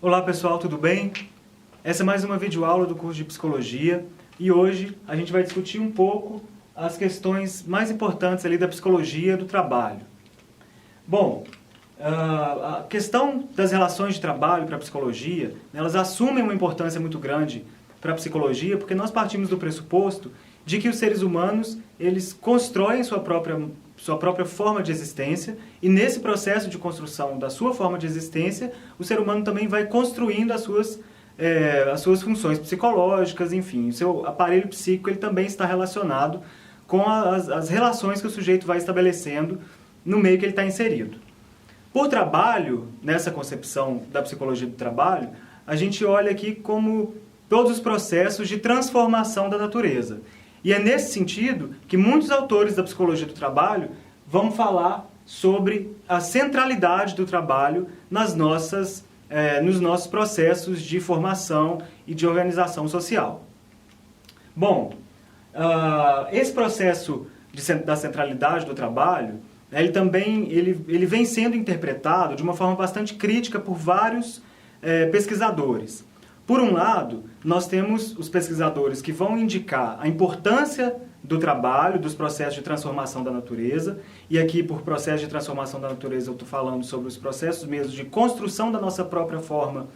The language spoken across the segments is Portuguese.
Olá pessoal, tudo bem? Essa é mais uma videoaula do curso de Psicologia e hoje a gente vai discutir um pouco as questões mais importantes ali da psicologia do trabalho. Bom, a questão das relações de trabalho para a psicologia, elas assumem uma importância muito grande para a psicologia porque nós partimos do pressuposto de que os seres humanos eles constroem sua própria forma de existência e nesse processo de construção da sua forma de existência, o ser humano também vai construindo as suas funções psicológicas, enfim, o seu aparelho psíquico ele também está relacionado com as relações que o sujeito vai estabelecendo no meio que ele está inserido. Por trabalho, nessa concepção da psicologia do trabalho, a gente olha aqui como todos os processos de transformação da natureza. E é nesse sentido que muitos autores da psicologia do trabalho vão falar sobre a centralidade do trabalho nos nossos processos de formação e de organização social. Bom, esse processo da centralidade do trabalho, ele vem sendo interpretado de uma forma bastante crítica por vários pesquisadores. Por um lado, nós temos os pesquisadores que vão indicar a importância do trabalho, dos processos de transformação da natureza, e aqui por processo de transformação da natureza eu estou falando sobre os processos mesmo de construção da nossa própria forma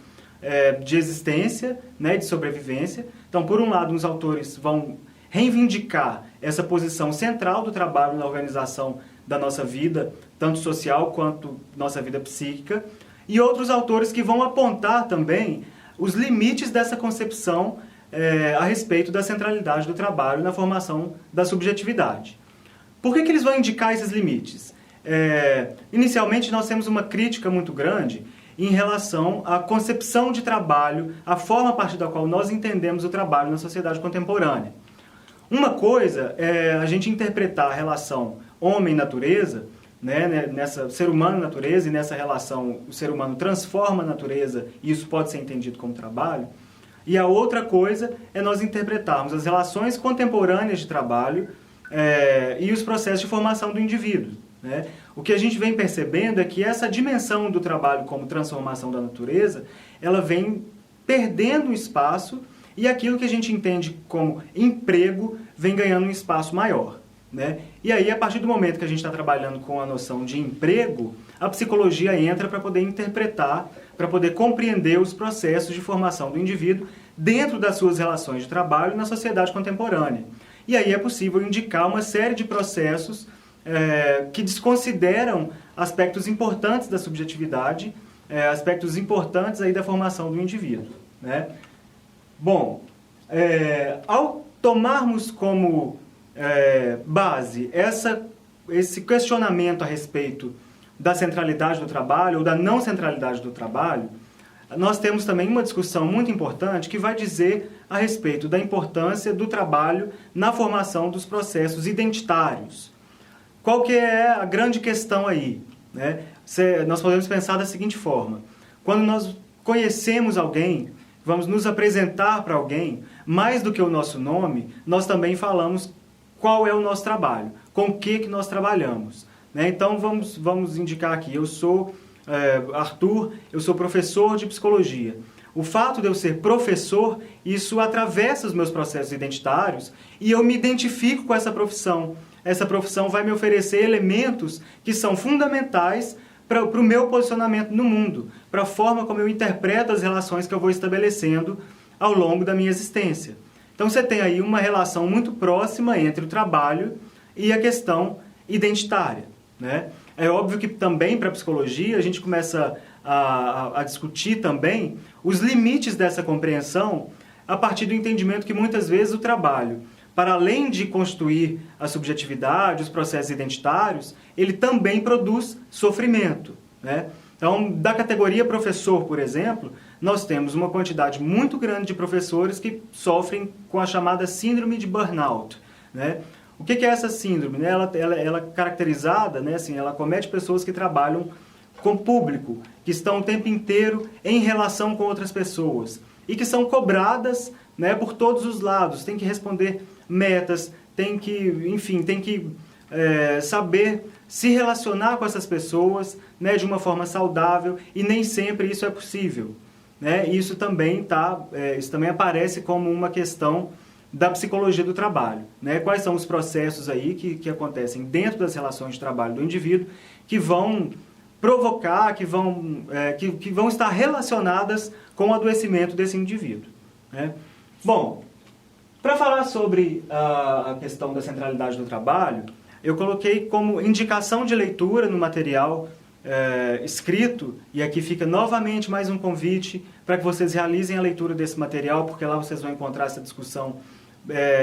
de existência, né, de sobrevivência. Então, por um lado, os autores vão reivindicar essa posição central do trabalho na organização da nossa vida, tanto social quanto nossa vida psíquica, e outros autores que vão apontar também os limites dessa concepção a respeito da centralidade do trabalho na formação da subjetividade. Por que eles vão indicar esses limites? Inicialmente, nós temos uma crítica muito grande em relação à concepção de trabalho, a forma a partir da qual nós entendemos o trabalho na sociedade contemporânea. Uma coisa é a gente interpretar a relação homem-natureza, né, nessa ser humano-natureza, e nessa relação o ser humano transforma a natureza, e isso pode ser entendido como trabalho. E a outra coisa é nós interpretarmos as relações contemporâneas de trabalho e os processos de formação do indivíduo, né? O que a gente vem percebendo é que essa dimensão do trabalho como transformação da natureza, ela vem perdendo um espaço e aquilo que a gente entende como emprego vem ganhando um espaço maior, né? E aí, a partir do momento que a gente está trabalhando com a noção de emprego, a psicologia entra para poder interpretar, para poder compreender os processos de formação do indivíduo dentro das suas relações de trabalho na sociedade contemporânea. E aí é possível indicar uma série de processos que desconsideram aspectos importantes da subjetividade, aspectos importantes aí da formação do indivíduo, né? Bom, ao tomarmos como base esse questionamento a respeito da centralidade do trabalho ou da não centralidade do trabalho, nós temos também uma discussão muito importante que vai dizer a respeito da importância do trabalho na formação dos processos identitários. Qual que é a grande questão aí, né? Nós podemos pensar da seguinte forma: quando nós conhecemos alguém, vamos nos apresentar para alguém, mais do que o nosso nome, nós também falamos qual é o nosso trabalho, com o que nós trabalhamos, né? Então vamos indicar aqui, eu sou Arthur, eu sou professor de psicologia. O fato de eu ser professor, isso atravessa os meus processos identitários e eu me identifico com essa profissão. Essa profissão vai me oferecer elementos que são fundamentais para o meu posicionamento no mundo, para a forma como eu interpreto as relações que eu vou estabelecendo ao longo da minha existência. Então você tem aí uma relação muito próxima entre o trabalho e a questão identitária, né? É óbvio que também para a psicologia a gente começa a discutir também os limites dessa compreensão a partir do entendimento que muitas vezes o trabalho, para além de constituir a subjetividade, os processos identitários, ele também produz sofrimento, né? Então, da categoria professor, por exemplo, nós temos uma quantidade muito grande de professores que sofrem com a chamada síndrome de burnout, né? O que é essa síndrome, né? Ela é caracterizada, né, assim, ela acomete pessoas que trabalham com público, que estão o tempo inteiro em relação com outras pessoas e que são cobradas, né, por todos os lados. Tem que responder metas, tem que saber se relacionar com essas pessoas, né, de uma forma saudável, e nem sempre isso é possível. né? E isso também aparece como uma questão da psicologia do trabalho, né? Quais são os processos aí que acontecem dentro das relações de trabalho do indivíduo que vão provocar, que vão estar relacionadas com o adoecimento desse indivíduo, né? Bom, para falar sobre a questão da centralidade do trabalho, eu coloquei como indicação de leitura no material escrito, e aqui fica novamente mais um convite para que vocês realizem a leitura desse material, porque lá vocês vão encontrar essa discussão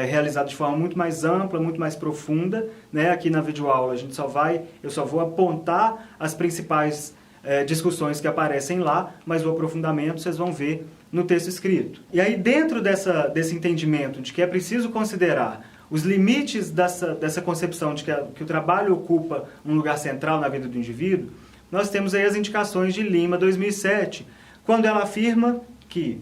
realizada de forma muito mais ampla, muito mais profunda, né? Aqui na videoaula eu só vou apontar as principais discussões que aparecem lá, mas o aprofundamento vocês vão ver no texto escrito. E aí, dentro desse entendimento de que é preciso considerar os limites dessa concepção de que o trabalho ocupa um lugar central na vida do indivíduo, nós temos aí as indicações de Lima, 2007, quando ela afirma que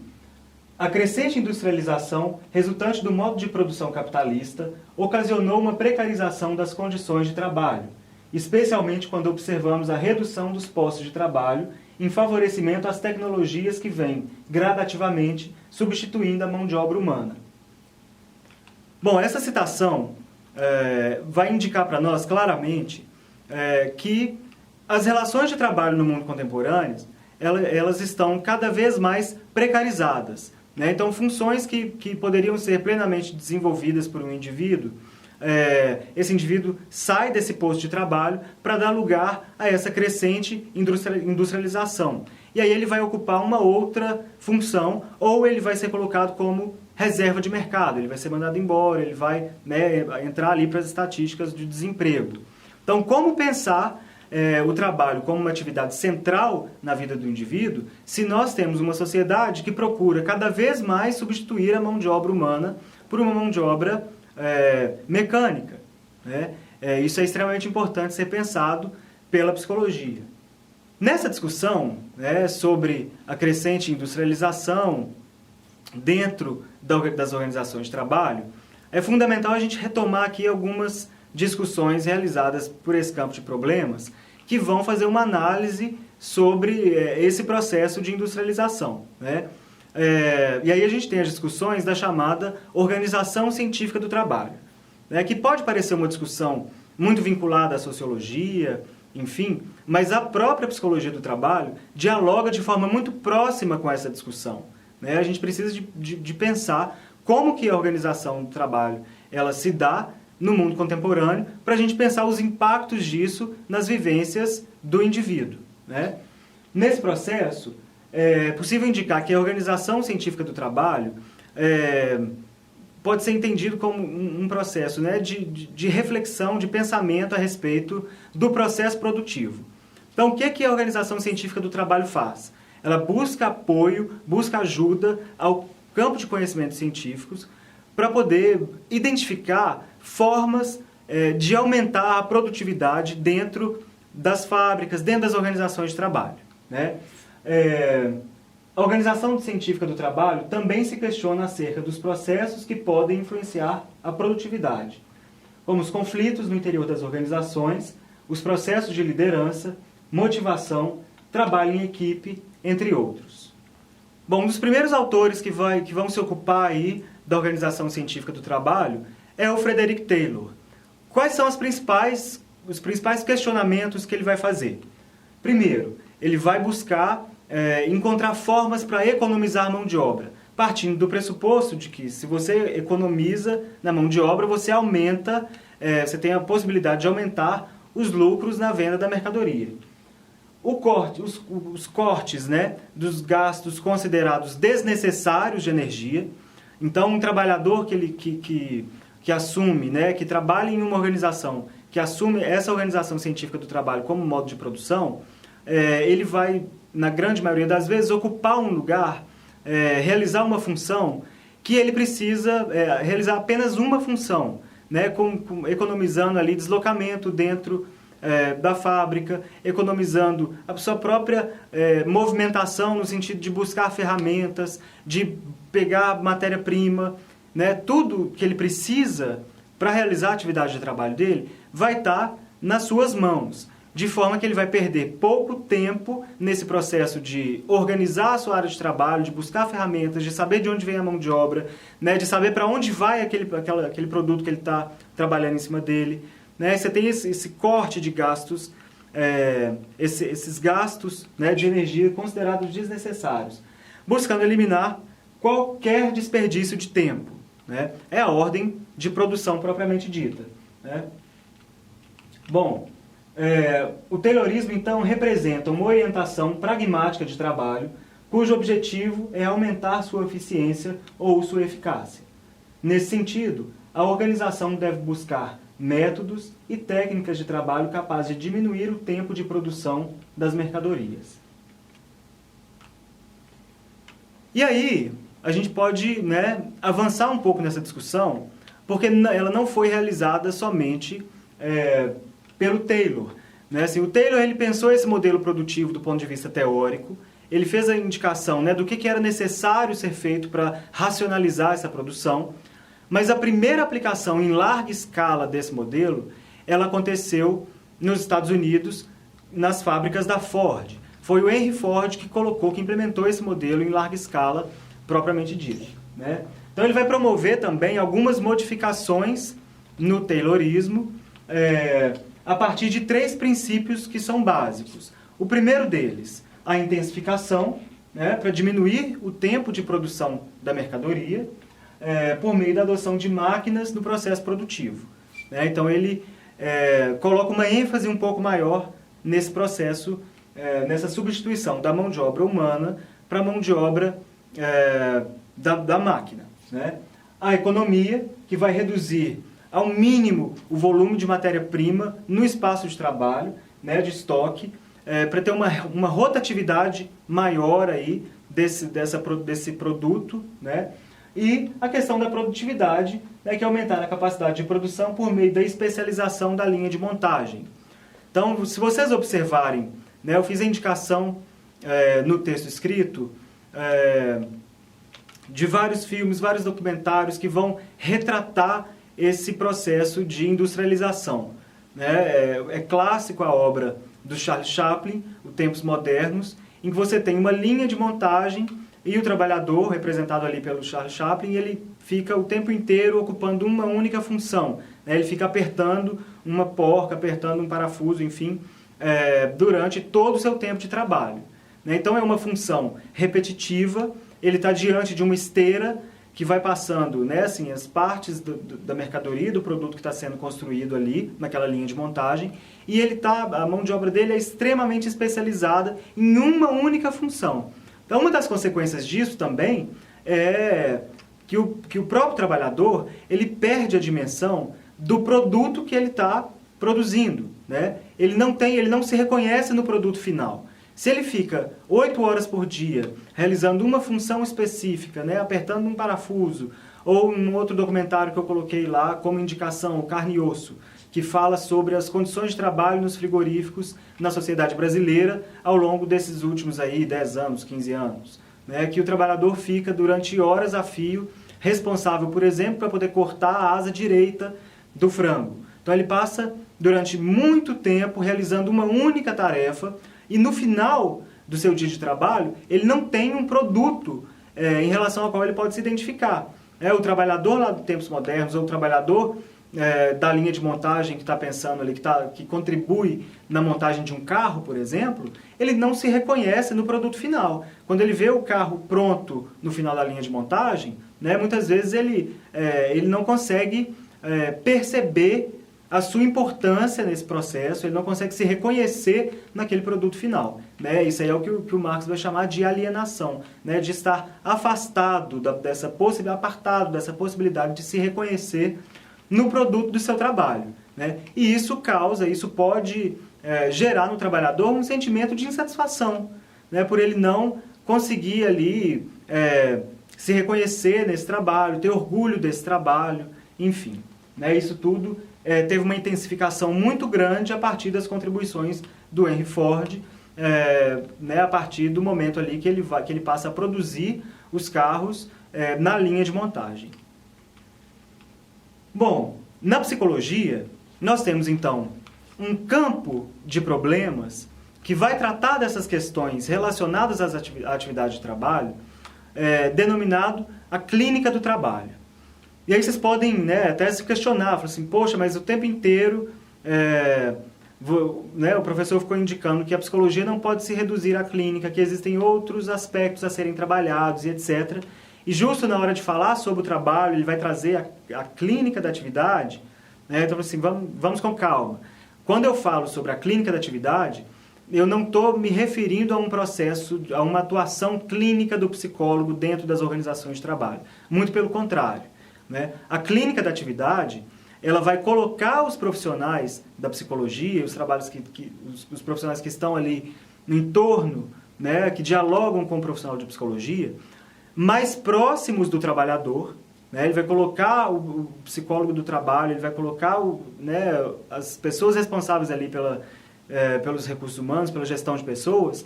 a crescente industrialização resultante do modo de produção capitalista ocasionou uma precarização das condições de trabalho, especialmente quando observamos a redução dos postos de trabalho em favorecimento às tecnologias que vêm gradativamente substituindo a mão de obra humana. Bom, essa citação vai indicar para nós claramente que as relações de trabalho no mundo contemporâneo elas estão cada vez mais precarizadas, né? Então, funções que poderiam ser plenamente desenvolvidas por um indivíduo, esse indivíduo sai desse posto de trabalho para dar lugar a essa crescente industrialização. E aí ele vai ocupar uma outra função, ou ele vai ser colocado como reserva de mercado, ele vai ser mandado embora, ele vai, né, entrar ali para as estatísticas de desemprego. Então, como pensar o trabalho como uma atividade central na vida do indivíduo, se nós temos uma sociedade que procura cada vez mais substituir a mão de obra humana por uma mão de obra mecânica, né? Isso é extremamente importante ser pensado pela psicologia. Nessa discussão, né, sobre a crescente industrialização dentro das organizações de trabalho, é fundamental a gente retomar aqui algumas discussões realizadas por esse campo de problemas que vão fazer uma análise sobre esse processo de industrialização, né? E aí a gente tem as discussões da chamada organização científica do trabalho, né, que pode parecer uma discussão muito vinculada à sociologia, enfim, mas a própria psicologia do trabalho dialoga de forma muito próxima com essa discussão, né? A gente precisa de pensar como que a organização do trabalho ela se dá no mundo contemporâneo, para a gente pensar os impactos disso nas vivências do indivíduo, né? Nesse processo, é possível indicar que a organização científica do trabalho pode ser entendido como um processo, né, de reflexão, de pensamento a respeito do processo produtivo. Então, o que a organização científica do trabalho faz? Ela busca apoio, busca ajuda ao campo de conhecimentos científicos para poder identificar formas de aumentar a produtividade dentro das fábricas, dentro das organizações de trabalho, né? A organização científica do trabalho também se questiona acerca dos processos que podem influenciar a produtividade, como os conflitos no interior das organizações, os processos de liderança, motivação, trabalho em equipe, entre outros. Bom, um dos primeiros autores que vão se ocupar aí da organização científica do trabalho é o Frederick Taylor. Quais são os principais questionamentos que ele vai fazer? Primeiro, ele vai buscar encontrar formas para economizar mão de obra, partindo do pressuposto de que se você economiza na mão de obra, você aumenta, você tem a possibilidade de aumentar os lucros na venda da mercadoria. Os cortes, né, dos gastos considerados desnecessários de energia. Então, um trabalhador que assume, né, que trabalha em uma organização, que assume essa organização científica do trabalho como modo de produção, ele vai, na grande maioria das vezes, ocupar um lugar, realizar uma função que ele precisa realizar apenas uma função, né, economizando ali deslocamento dentro da fábrica, economizando a sua própria movimentação no sentido de buscar ferramentas, de pegar matéria-prima, né, tudo que ele precisa para realizar a atividade de trabalho dele vai estar nas suas mãos. de forma que ele vai perder pouco tempo nesse processo de organizar a sua área de trabalho, de buscar ferramentas, de saber de onde vem a mão de obra, né, de saber para onde vai aquele produto que ele está trabalhando em cima dele. Né? Você tem esse corte de gastos, esses gastos, né, de energia considerados desnecessários, buscando eliminar qualquer desperdício de tempo. Né? É a ordem de produção propriamente dita. Né? Bom, o Taylorismo, então, representa uma orientação pragmática de trabalho, cujo objetivo é aumentar sua eficiência ou sua eficácia. Nesse sentido, a organização deve buscar métodos e técnicas de trabalho capazes de diminuir o tempo de produção das mercadorias. E aí, a gente pode, né, avançar um pouco nessa discussão, porque ela não foi realizada somente pelo Taylor. Né? Assim, o Taylor ele pensou esse modelo produtivo do ponto de vista teórico, ele fez a indicação, né, do que era necessário ser feito para racionalizar essa produção, mas a primeira aplicação em larga escala desse modelo, ela aconteceu nos Estados Unidos, nas fábricas da Ford. Foi o Henry Ford que implementou esse modelo em larga escala, propriamente dito. Né? Então ele vai promover também algumas modificações no Taylorismo, a partir de 3 princípios que são básicos. O primeiro deles, a intensificação, né, para diminuir o tempo de produção da mercadoria, por meio da adoção de máquinas no processo produtivo. Né? Então ele coloca uma ênfase um pouco maior nesse processo, nessa substituição da mão de obra humana para a mão de obra da máquina. Né? A economia, que vai reduzir ao mínimo o volume de matéria-prima no espaço de trabalho, né, de estoque, para ter uma rotatividade maior aí desse produto, né? E a questão da produtividade, né, que é aumentar a capacidade de produção por meio da especialização da linha de montagem. Então, se vocês observarem, né, eu fiz a indicação no texto escrito de vários filmes, vários documentários que vão retratar esse processo de industrialização. Né? É clássico a obra do Charles Chaplin, Os Tempos Modernos, em que você tem uma linha de montagem e o trabalhador, representado ali pelo Charles Chaplin, ele fica o tempo inteiro ocupando uma única função. Né? Ele fica apertando uma porca, apertando um parafuso, enfim, durante todo o seu tempo de trabalho. Né? Então é uma função repetitiva, ele está diante de uma esteira que vai passando, né, assim, as partes da mercadoria, do produto que está sendo construído ali, naquela linha de montagem, e a mão de obra dele é extremamente especializada em uma única função. Então, uma das consequências disso também é que o próprio trabalhador ele perde a dimensão do produto que ele está produzindo. Né? Ele não se reconhece no produto final. Se ele fica 8 horas por dia realizando uma função específica, né, apertando um parafuso, ou um outro documentário que eu coloquei lá como indicação, o Carne e Osso, que fala sobre as condições de trabalho nos frigoríficos na sociedade brasileira ao longo desses últimos aí 10 anos, 15 anos. Né, que o trabalhador fica durante horas a fio responsável, por exemplo, para poder cortar a asa direita do frango. Então ele passa durante muito tempo realizando uma única tarefa, e no final do seu dia de trabalho, ele não tem um produto em relação ao qual ele pode se identificar. O trabalhador lá dos Tempos Modernos, ou o trabalhador da linha de montagem que está pensando ali, que contribui na montagem de um carro, por exemplo, ele não se reconhece no produto final. Quando ele vê o carro pronto no final da linha de montagem, né, muitas vezes ele não consegue perceber a sua importância nesse processo, ele não consegue se reconhecer naquele produto final. Né? Isso aí é o que o Marx vai chamar de alienação, né? De estar afastado apartado dessa possibilidade de se reconhecer no produto do seu trabalho. Né? E isso pode gerar no trabalhador um sentimento de insatisfação, né? Por ele não conseguir ali se reconhecer nesse trabalho, ter orgulho desse trabalho, enfim. Né? Isso tudo teve uma intensificação muito grande a partir das contribuições do Henry Ford, né, a partir do momento ali que ele passa a produzir os carros na linha de montagem. Bom, na psicologia, nós temos então um campo de problemas que vai tratar dessas questões relacionadas à atividade de trabalho, denominado a clínica do trabalho. E aí vocês podem, né, até se questionar, falar assim, poxa, mas o tempo inteiro o professor ficou indicando que a psicologia não pode se reduzir à clínica, que existem outros aspectos a serem trabalhados e etc. E justo na hora de falar sobre o trabalho, ele vai trazer a clínica da atividade, né? Então, assim, vamos com calma. Quando eu falo sobre a clínica da atividade, eu não estou me referindo a um processo, a uma atuação clínica do psicólogo dentro das organizações de trabalho. Muito pelo contrário, né? A clínica da atividade, ela vai colocar os profissionais da psicologia, os profissionais que estão ali no entorno, né, que dialogam com o profissional de psicologia, mais próximos do trabalhador, né? Ele vai colocar o psicólogo do trabalho, ele vai colocar as pessoas responsáveis ali pelos recursos humanos, pela gestão de pessoas,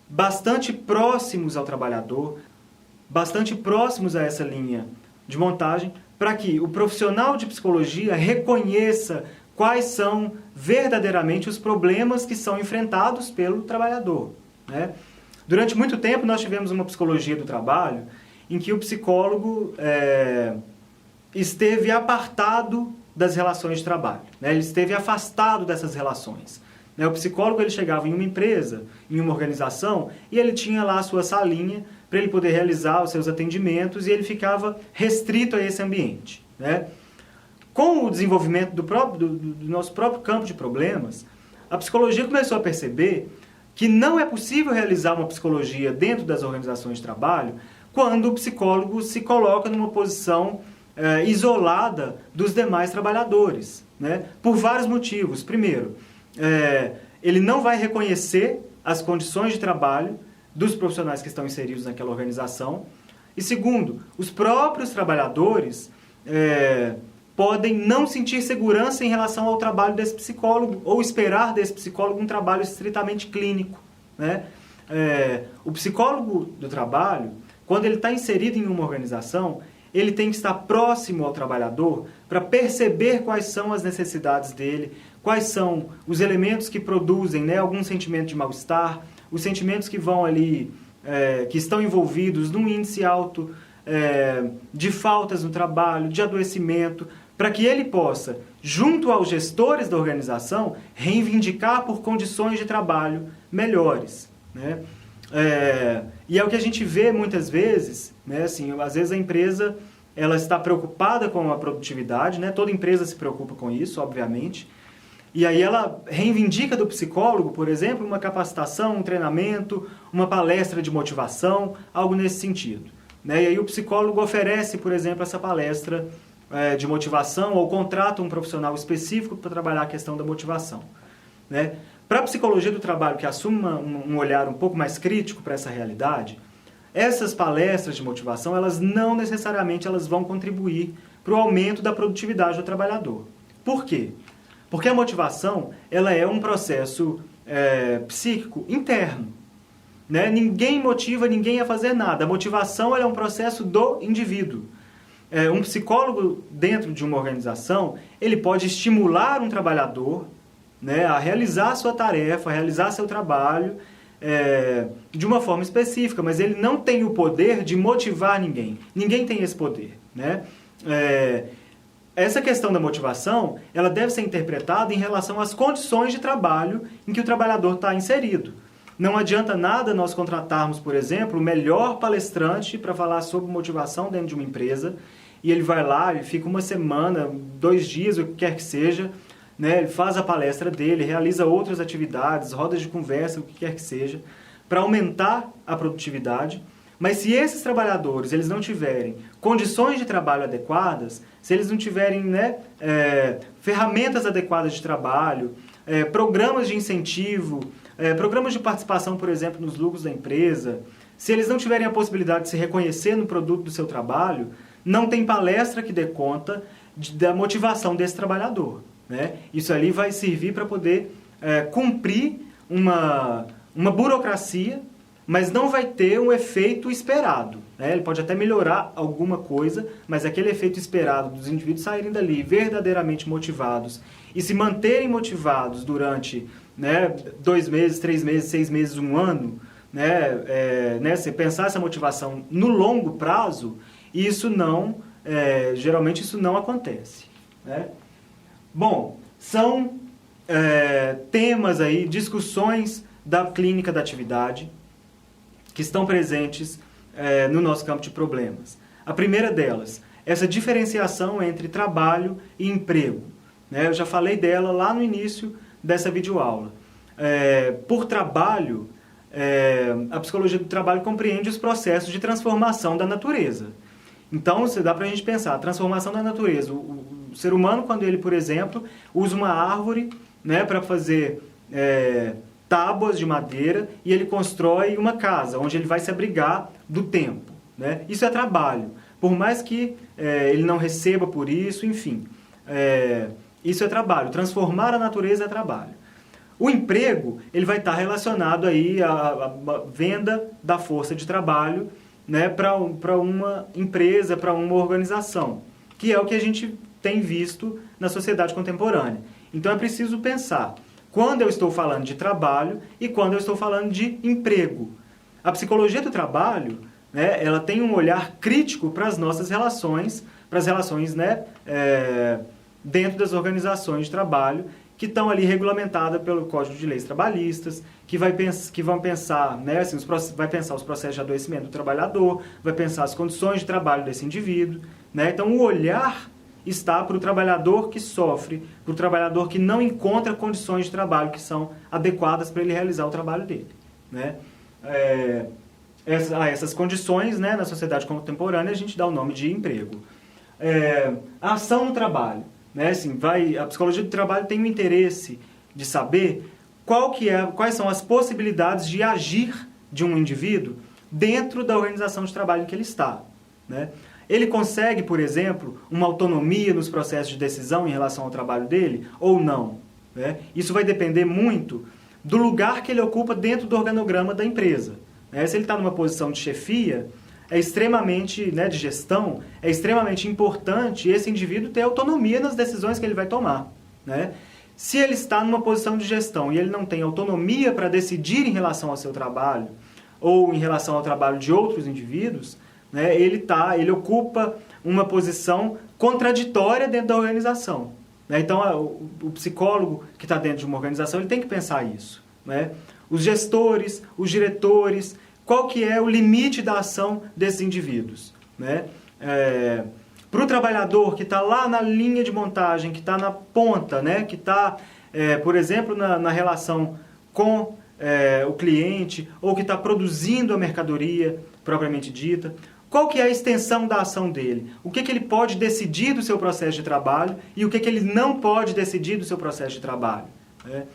bastante próximos ao trabalhador, bastante próximos a essa linha de montagem, para que o profissional de psicologia reconheça quais são verdadeiramente os problemas que são enfrentados pelo trabalhador, né? Durante muito tempo nós tivemos uma psicologia do trabalho em que o psicólogo esteve apartado das relações de trabalho, né? Ele esteve afastado dessas relações. O psicólogo ele chegava em uma empresa, em uma organização, e ele tinha lá a sua salinha para ele poder realizar os seus atendimentos e ele ficava restrito a esse ambiente, né? Com o desenvolvimento do nosso próprio campo de problemas, a psicologia começou a perceber que não é possível realizar uma psicologia dentro das organizações de trabalho quando o psicólogo se coloca numa posição isolada dos demais trabalhadores, né? Por vários motivos. Primeiro, ele não vai reconhecer as condições de trabalho dos profissionais que estão inseridos naquela organização. E segundo, os próprios trabalhadores podem não sentir segurança em relação ao trabalho desse psicólogo ou esperar desse psicólogo um trabalho estritamente clínico, né? O psicólogo do trabalho, quando ele está inserido em uma organização, ele tem que estar próximo ao trabalhador para perceber quais são as necessidades dele, quais são os elementos que produzem, né, algum sentimento de mal-estar, os sentimentos que vão ali, que estão envolvidos num índice alto de faltas no trabalho, de adoecimento, para que ele possa, junto aos gestores da organização, reivindicar por condições de trabalho melhores, né? E é o que a gente vê muitas vezes, né? Assim, às vezes a empresa ela está preocupada com a produtividade, né? Toda empresa se preocupa com isso, obviamente, e aí ela reivindica do psicólogo, por exemplo, uma capacitação, um treinamento, uma palestra de motivação, algo nesse sentido, né? E aí o psicólogo oferece, por exemplo, essa palestra de motivação ou contrata um profissional específico para trabalhar a questão da motivação, né? Para a psicologia do trabalho, que assume um olhar um pouco mais crítico para essa realidade, essas palestras de motivação, elas não necessariamente vão contribuir para o aumento da produtividade do trabalhador. Por quê? Porque a motivação ela é um processo psíquico interno, né? Ninguém motiva ninguém a fazer nada. A motivação ela é um processo do indivíduo. Um psicólogo dentro de uma organização, ele pode estimular um trabalhador, né, a realizar sua tarefa, a realizar seu trabalho de uma forma específica, mas ele não tem o poder de motivar ninguém. Ninguém tem esse poder, né? Essa questão da motivação, ela deve ser interpretada em relação às condições de trabalho em que o trabalhador está inserido. Não adianta nada nós contratarmos, por exemplo, o melhor palestrante para falar sobre motivação dentro de uma empresa, e ele vai lá, ele fica uma semana, 2 dias, o que quer que seja, né? Ele faz a palestra dele, realiza outras atividades, rodas de conversa, o que quer que seja, para aumentar a produtividade. Mas se esses trabalhadores eles não tiverem condições de trabalho adequadas, se eles não tiverem, né, ferramentas adequadas de trabalho, programas de incentivo, programas de participação, por exemplo, nos lucros da empresa, se eles não tiverem a possibilidade de se reconhecer no produto do seu trabalho, não tem palestra que dê conta da motivação desse trabalhador, né? Isso ali vai servir para poder cumprir uma burocracia mas não vai ter um efeito esperado, né? Ele pode até melhorar alguma coisa, mas aquele efeito esperado dos indivíduos saírem dali verdadeiramente motivados e se manterem motivados durante, né, 2 meses, 3 meses, 6 meses, 1 ano, né, você pensar essa motivação no longo prazo, isso não, geralmente isso não acontece, né? Bom, são temas aí, discussões da clínica da atividade, que estão presentes no nosso campo de problemas. A primeira delas, essa diferenciação entre trabalho e emprego, né? Eu já falei dela lá no início dessa videoaula. Por trabalho, a psicologia do trabalho compreende os processos de transformação da natureza. Então, dá para a gente pensar, a transformação da natureza. O ser humano, quando ele, por exemplo, usa uma árvore, né, para fazer tábuas de madeira, e ele constrói uma casa, onde ele vai se abrigar do tempo, né? Isso é trabalho. Por mais que ele não receba por isso, enfim, isso é trabalho. Transformar a natureza é trabalho. O emprego, ele vai estar relacionado aí à venda da força de trabalho, né, para uma empresa, para uma organização, que é o que a gente tem visto na sociedade contemporânea. Então é preciso pensar quando eu estou falando de trabalho e quando eu estou falando de emprego. A psicologia do trabalho, né, ela tem um olhar crítico para as nossas relações, né, dentro das organizações de trabalho, que estão ali regulamentadas pelo Código de Leis Trabalhistas, que vão pensar, né, assim, vai pensar os processos de adoecimento do trabalhador, vai pensar as condições de trabalho desse indivíduo, né? Então o olhar está para o trabalhador que sofre, para o trabalhador que não encontra condições de trabalho que são adequadas para ele realizar o trabalho dele, né? Essas condições, né, na sociedade contemporânea a gente dá o nome de emprego. A ação no trabalho, né, assim, a psicologia do trabalho tem o interesse de saber quais são as possibilidades de agir de um indivíduo dentro da organização de trabalho em que ele está, né? Ele consegue, por exemplo, uma autonomia nos processos de decisão em relação ao trabalho dele ou não, né? Isso vai depender muito do lugar que ele ocupa dentro do organograma da empresa, né? Se ele está numa posição de chefia, né, de gestão, é extremamente importante esse indivíduo ter autonomia nas decisões que ele vai tomar, né? Se ele está numa posição de gestão e ele não tem autonomia para decidir em relação ao seu trabalho ou em relação ao trabalho de outros indivíduos, né, ele ocupa uma posição contraditória dentro da organização, né? Então, o psicólogo que está dentro de uma organização, ele tem que pensar isso, né? Os gestores, os diretores, qual que é o limite da ação desses indivíduos, né? Para o trabalhador que está lá na linha de montagem, que está na ponta, né, que está, por exemplo, na relação com o cliente, ou que está produzindo a mercadoria propriamente dita, qual que é a extensão da ação dele? O que ele pode decidir do seu processo de trabalho e o que ele não pode decidir do seu processo de trabalho, né?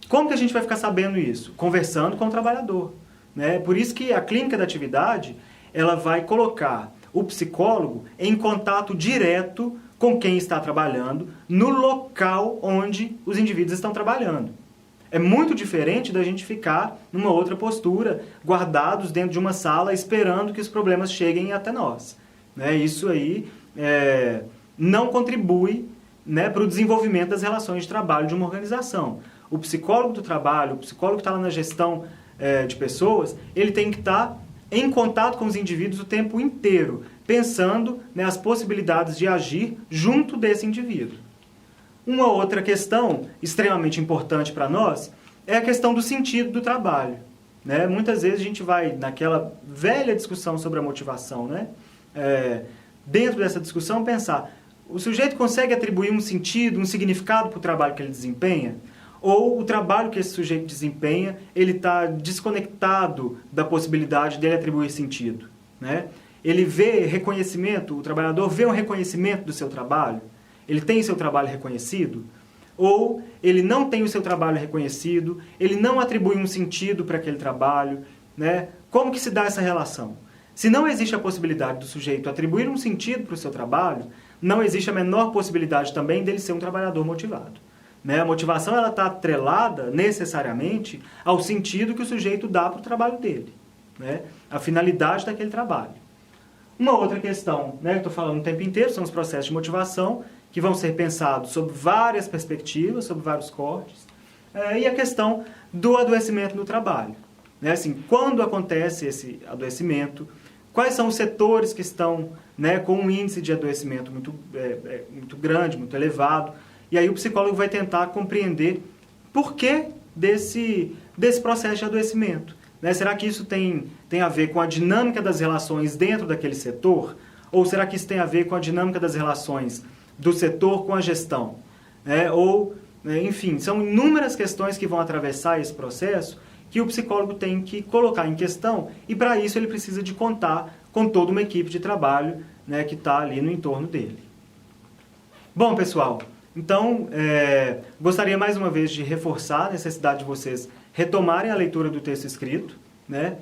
Como que a gente vai ficar sabendo isso? Conversando com o trabalhador, né? Por isso que a clínica da atividade, ela vai colocar o psicólogo em contato direto com quem está trabalhando no local onde os indivíduos estão trabalhando. É muito diferente da gente ficar numa outra postura, guardados dentro de uma sala, esperando que os problemas cheguem até nós, né? Isso aí não contribui, né, para o desenvolvimento das relações de trabalho de uma organização. O psicólogo do trabalho, o psicólogo que está lá na gestão de pessoas, ele tem que estar em contato com os indivíduos o tempo inteiro, pensando, né, as possibilidades de agir junto desse indivíduo. Uma outra questão extremamente importante para nós é a questão do sentido do trabalho, né? Muitas vezes a gente vai naquela velha discussão sobre a motivação, né? Dentro dessa discussão pensar, o sujeito consegue atribuir um sentido, um significado para o trabalho que ele desempenha? Ou o trabalho que esse sujeito desempenha, ele está desconectado da possibilidade dele atribuir sentido, né? Ele vê reconhecimento, o trabalhador vê um reconhecimento do seu trabalho? Ele tem seu trabalho reconhecido? Ou ele não tem o seu trabalho reconhecido, ele não atribui um sentido para aquele trabalho, né? Como que se dá essa relação? Se não existe a possibilidade do sujeito atribuir um sentido para o seu trabalho, não existe a menor possibilidade também dele ser um trabalhador motivado, né? A motivação está atrelada necessariamente ao sentido que o sujeito dá para o trabalho dele, né? A finalidade daquele trabalho. Uma outra questão, né, que estou falando o tempo inteiro, são os processos de motivação, que vão ser pensados sob várias perspectivas, sob vários cortes, e a questão do adoecimento no trabalho. Né? Assim, quando acontece esse adoecimento, quais são os setores que estão, né, com um índice de adoecimento muito grande, muito elevado, e aí o psicólogo vai tentar compreender por que desse processo de adoecimento. Né? Será que isso tem a ver com a dinâmica das relações dentro daquele setor? Ou será que isso tem a ver com a dinâmica das relações do setor com a gestão? Enfim, são inúmeras questões que vão atravessar esse processo que o psicólogo tem que colocar em questão, e para isso ele precisa de contar com toda uma equipe de trabalho, né, que está ali no entorno dele. Bom, pessoal, então gostaria mais uma vez de reforçar a necessidade de vocês retomarem a leitura do texto escrito, né,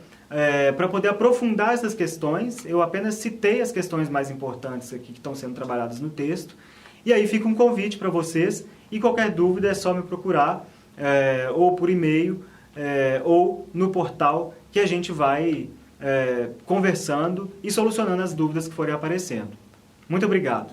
para poder aprofundar essas questões. Eu apenas citei as questões mais importantes aqui que estão sendo trabalhadas no texto, e aí fica um convite para vocês, e qualquer dúvida é só me procurar, ou por e-mail, ou no portal, que a gente vai conversando e solucionando as dúvidas que forem aparecendo. Muito obrigado.